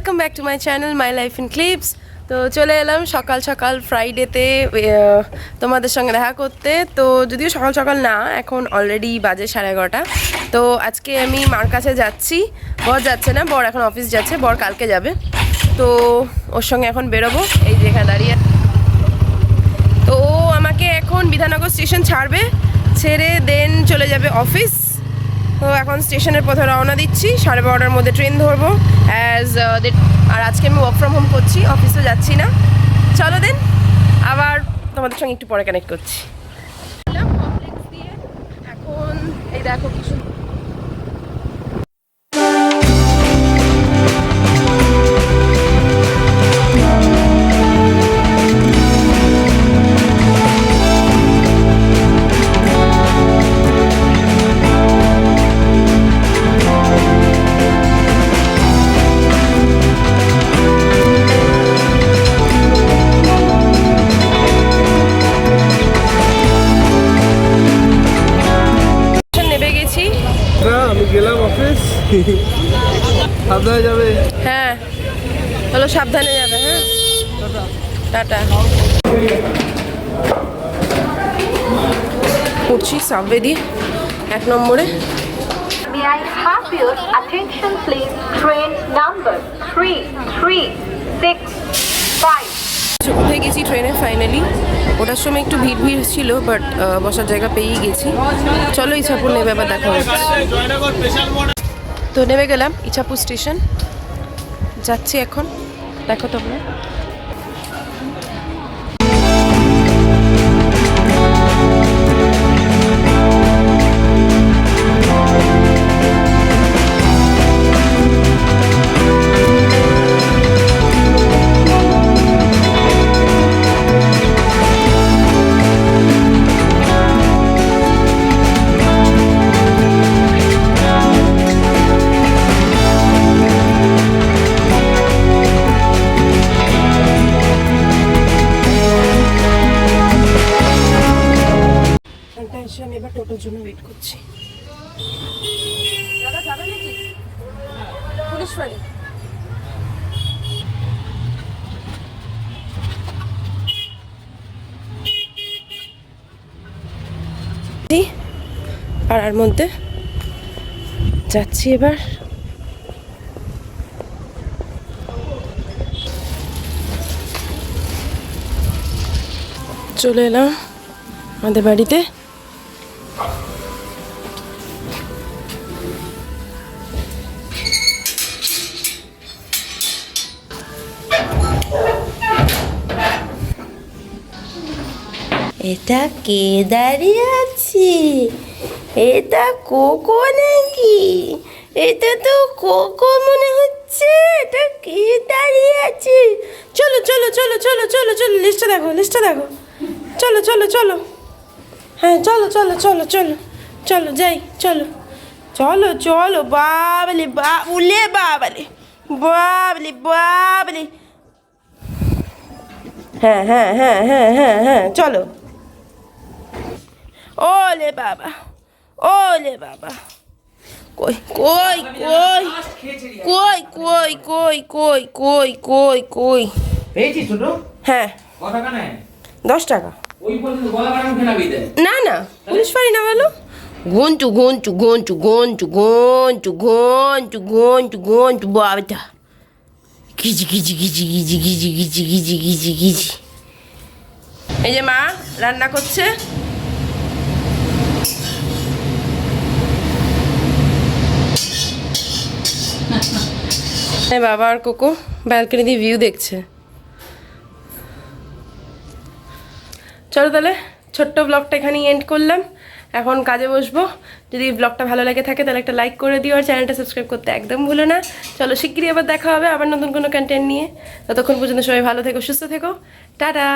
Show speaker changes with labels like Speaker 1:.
Speaker 1: Welcome back to my channel my life in clips. তো চলে এলাম সকাল সকাল ফ্রাইডেতে তোমাদের সঙ্গে দেখা করতে। তো যদিও সকাল সকাল না, এখন অলরেডি বাজে 11:30। তো আজকে আমি মার কাছে যাচ্ছি, বর যাচ্ছে না, বর এখন অফিস যাচ্ছে, বর কালকে যাবে। তো ওর সঙ্গে এখন বেরোবো, এই যেখানে দাঁড়িয়ে। তো ও আমাকে এখন বিধাননগর স্টেশন ছাড়বে, ছেড়ে দেন চলে যাবে অফিস। তো এখন স্টেশনের পথে রওনা দিচ্ছি, 12:30টার মধ্যে ট্রেন ধরবো আর আজকে আমি ওয়ার্ক ফ্রম হোম করছি, অফিসে যাচ্ছি না। চলো দেন আবার তোমাদের সঙ্গে একটু পরে কানেক্ট করছি। এখন এই দেখো কিছু
Speaker 2: সাবধানে যাবে।
Speaker 1: হ্যাঁ চলো, সাবধানে যাবে। হ্যাঁ টাটা। উঠছি সাবওয়ে দিয়ে 1 নম্বরে।
Speaker 3: May I have your attention please? Train number 3365.
Speaker 1: উঠে গেছি ট্রেনে ফাইনালি। ওটার সময় একটু ভিড় ছিল, বাট বসার জায়গা পেয়েই গেছি। চলো ইছাপুর নেবে, আবার দেখা হচ্ছে। তো নেমে গেলাম ইছাপুর স্টেশন, যাচ্ছি এখন, দেখো তোমরা। আমি এবার টোটোর জন্য ওয়েট করছি। দাদা যাবে নাকি পুলিশ বাড়ি? পাড়ার মধ্যে যাচ্ছি এবার। চলে এলাম আমাদের বাড়িতে। এটা কে দাঁড়িয়ে আছে? এটা কোকো নাকি? এটা তো কোকো মনে হচ্ছে। এটা কে দাঁড়িয়ে আছে? চলো চলো চলো চলো চলো চলো, লিস্টটা দেখো, লিস্টটা দেখো। চলো চলো চলো, হ্যাঁ চলো চলো চলো চলো চলো যাই, চলো চলো চলো। বাবলে বাবুলে বাবলে বাবলে বাবলে, হ্যাঁ হ্যাঁ হ্যাঁ হ্যাঁ হ্যাঁ হ্যাঁ চলো। ওলে বাবা, ওলে বাবা, কই কই কই কই কই কই কই কই কই কই
Speaker 2: পেয়েছিস ছোট?
Speaker 1: হ্যাঁ।
Speaker 2: কত টাকা নেয়?
Speaker 1: 10 টাকা।
Speaker 2: ওই পর্যন্ত গলা কাটা মুখে নামিয়ে দেয়।
Speaker 1: না না, পুলিশ ফাঁড়ি না গেল। গন্টু গন্টু গন্টু গন্টু গন্টু গন্টু গন্টু গন্টু বাবাটা গিজি গিজি গিজি গিজি গিজি গিজি গিজি গিজি গিজি। এই যে মা রান্না করছে। বাবা আর কোকো ব্যালকনি দিয়ে ভিউ দেখছে। চলো তাহলে ছোট্ট ব্লগটা এখানেই এন্ড করলাম, এখন কাজে বসবো। যদি ব্লগটা ভালো লেগে থাকে তাহলে একটা লাইক করে দিও, আর চ্যানেলটা সাবস্ক্রাইব করতে একদম ভুলো না। চলো শিগগিরই আবার দেখা হবে আবার নতুন কোনো কন্টেন্ট নিয়ে। ততক্ষণ পর্যন্ত সবাই ভালো থেকো, সুস্থ থেকো, টাটা।